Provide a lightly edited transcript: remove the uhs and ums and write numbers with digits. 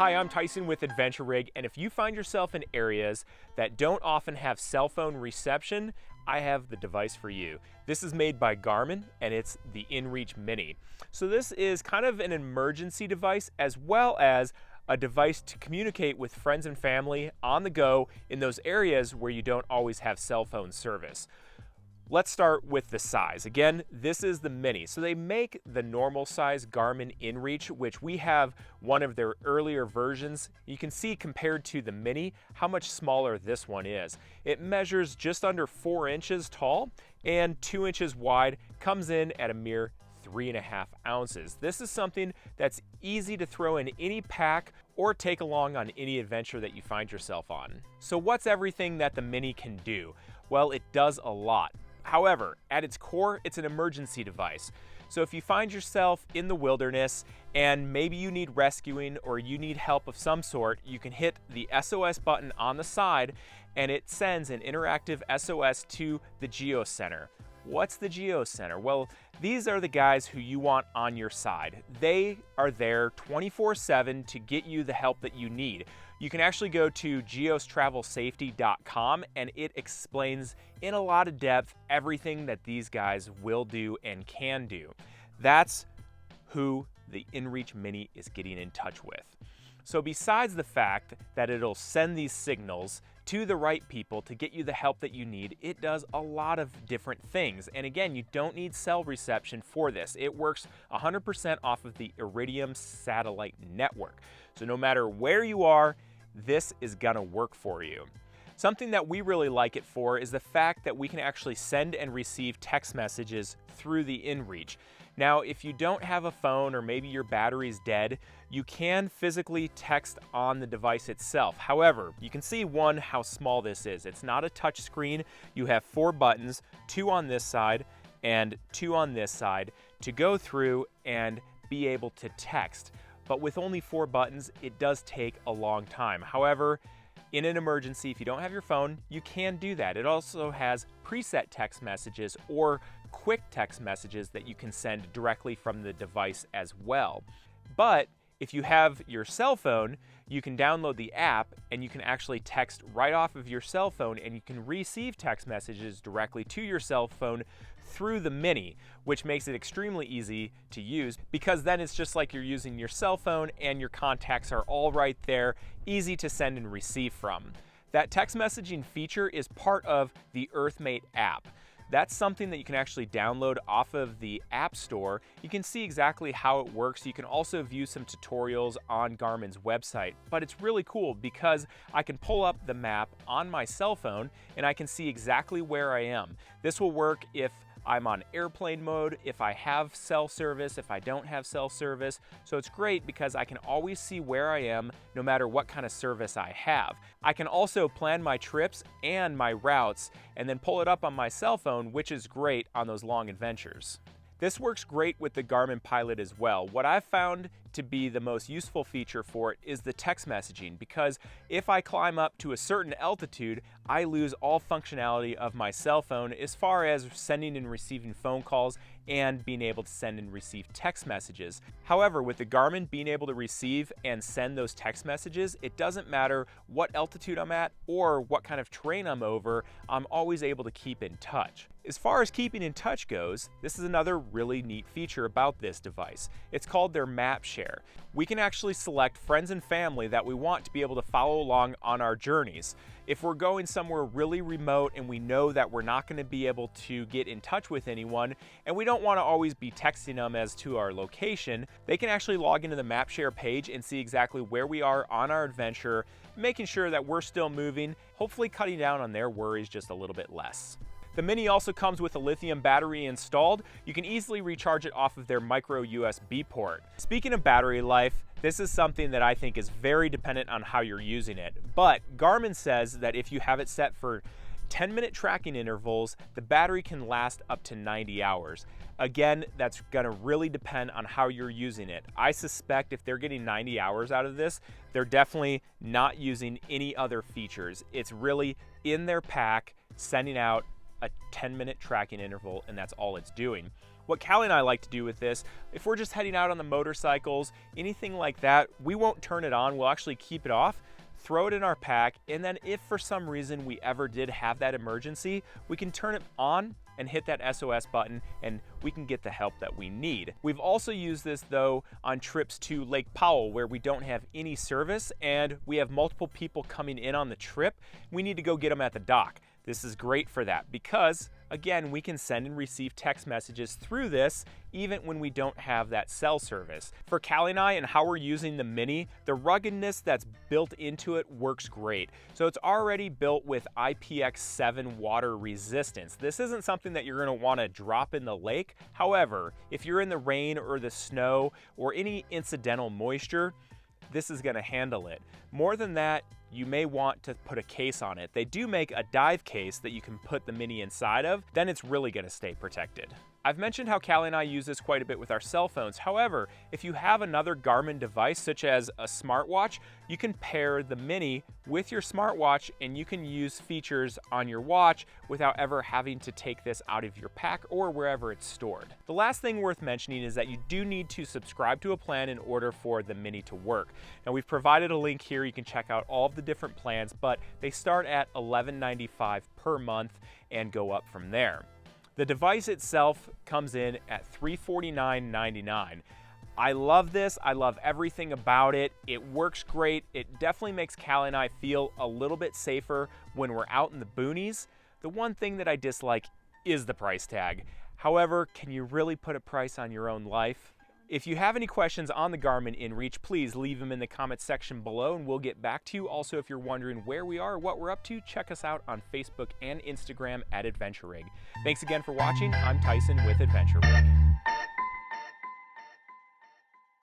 Hi, I'm Tyson with Adventure Rig, and if you find yourself in areas that don't often have cell phone reception, I have the device for you. This is made by Garmin, and it's the inReach Mini. So this is kind of an emergency device as well as a device to communicate with friends and family on the go in those areas where you don't always have cell phone service. Let's start with the size. Again, this is the Mini. So they make the normal size Garmin inReach, which we have one of their earlier versions. You can see compared to the Mini how much smaller this one is. It measures just under 4 inches tall and 2 inches wide, comes in at a mere 3.5 ounces. This is something that's easy to throw in any pack or take along on any adventure that you find yourself on. So what's everything that the Mini can do? Well, it does a lot. However, at its core, it's an emergency device. So if you find yourself in the wilderness and maybe you need rescuing or you need help of some sort, you can hit the SOS button on the side and it sends an interactive SOS to the GEOS Center. What's the GEOS Center? Well, these are the guys who you want on your side. They are there 24/7 to get you the help that you need. You can actually go to geostravel.safety.com and it explains in a lot of depth everything that these guys will do and can do. That's who the inReach Mini is getting in touch with. So besides the fact that it'll send these signals to the right people to get you the help that you need, it does a lot of different things. And again, you don't need cell reception for this. It works 100% off of the Iridium satellite network. So no matter where you are, this is gonna work for you. Something that we really like it for is the fact that we can actually send and receive text messages through the inReach. Now, if you don't have a phone or maybe your battery's dead, you can physically text on the device itself. However, you can see how small this is. It's not a touch screen. You have 4 buttons, 2 on this side and 2 on this side to go through and be able to text. But with only 4 buttons, it does take a long time. However, in an emergency, if you don't have your phone, you can do that. It also has preset text messages or quick text messages that you can send directly from the device as well. But if you have your cell phone, you can download the app and you can actually text right off of your cell phone and you can receive text messages directly to your cell phone through the Mini, which makes it extremely easy to use because then it's just like you're using your cell phone and your contacts are all right there, easy to send and receive from. That text messaging feature is part of the Earthmate app. That's something that you can actually download off of the App Store. You can see exactly how it works. You can also view some tutorials on Garmin's website, but it's really cool because I can pull up the map on my cell phone and I can see exactly where I am. This will work if I'm on airplane mode, if I have cell service, if I don't have cell service. So it's great because I can always see where I am no matter what kind of service I have. I can also plan my trips and my routes and then pull it up on my cell phone, which is great on those long adventures. This works great with the Garmin Pilot as well. What I've found to be the most useful feature for it is the text messaging, because if I climb up to a certain altitude, I lose all functionality of my cell phone as far as sending and receiving phone calls and being able to send and receive text messages. However, with the Garmin being able to receive and send those text messages, it doesn't matter what altitude I'm at or what kind of terrain I'm over, I'm always able to keep in touch. As far as keeping in touch goes, this is another really neat feature about this device. It's called their map share. We can actually select friends and family that we want to be able to follow along on our journeys. If we're going somewhere really remote and we know that we're not going to be able to get in touch with anyone and we don't want to always be texting them as to our location, they can actually log into the map share page and see exactly where we are on our adventure, making sure that we're still moving, hopefully cutting down on their worries just a little bit less. The Mini also comes with a lithium battery installed. You can easily recharge it off of their micro USB port. Speaking of battery life, this is something that I think is very dependent on how you're using it. But Garmin says that if you have it set for 10-minute tracking intervals, the battery can last up to 90 hours. Again, that's gonna really depend on how you're using it. I suspect if they're getting 90 hours out of this, they're definitely not using any other features. It's really in their pack, sending out a 10-minute tracking interval, and that's all it's doing. What Callie and I like to do with this, if we're just heading out on the motorcycles, anything like that, we won't turn it on. We'll actually keep it off, throw it in our pack, and then if for some reason we ever did have that emergency, we can turn it on and hit that SOS button and we can get the help that we need. We've also used this though on trips to Lake Powell where we don't have any service and we have multiple people coming in on the trip. We need to go get them at the dock. This is great for that because, again, we can send and receive text messages through this even when we don't have that cell service. For Callie and I and how we're using the Mini, the ruggedness that's built into it works great. So it's already built with IPX7 water resistance. This isn't something that you're gonna wanna drop in the lake. However, if you're in the rain or the snow or any incidental moisture, this is gonna handle it. More than that, you may want to put a case on it. They do make a dive case that you can put the Mini inside of, then it's really gonna stay protected. I've mentioned how Callie and I use this quite a bit with our cell phones. However, if you have another Garmin device, such as a smartwatch, you can pair the Mini with your smartwatch and you can use features on your watch without ever having to take this out of your pack or wherever it's stored. The last thing worth mentioning is that you do need to subscribe to a plan in order for the Mini to work. Now we've provided a link here. You can check out all of the different plans, but they start at $11.95 per month and go up from there. The device itself comes in at $349.99. I love this. I love everything about it. It works great. It definitely makes Callie and I feel a little bit safer when we're out in the boonies. The one thing that I dislike is the price tag. However, can you really put a price on your own life? If you have any questions on the Garmin inReach, please leave them in the comments section below and we'll get back to you. Also, if you're wondering where we are, what we're up to, check us out on Facebook and Instagram at Adventure Rig. Thanks again for watching. I'm Tyson with Adventure Rig.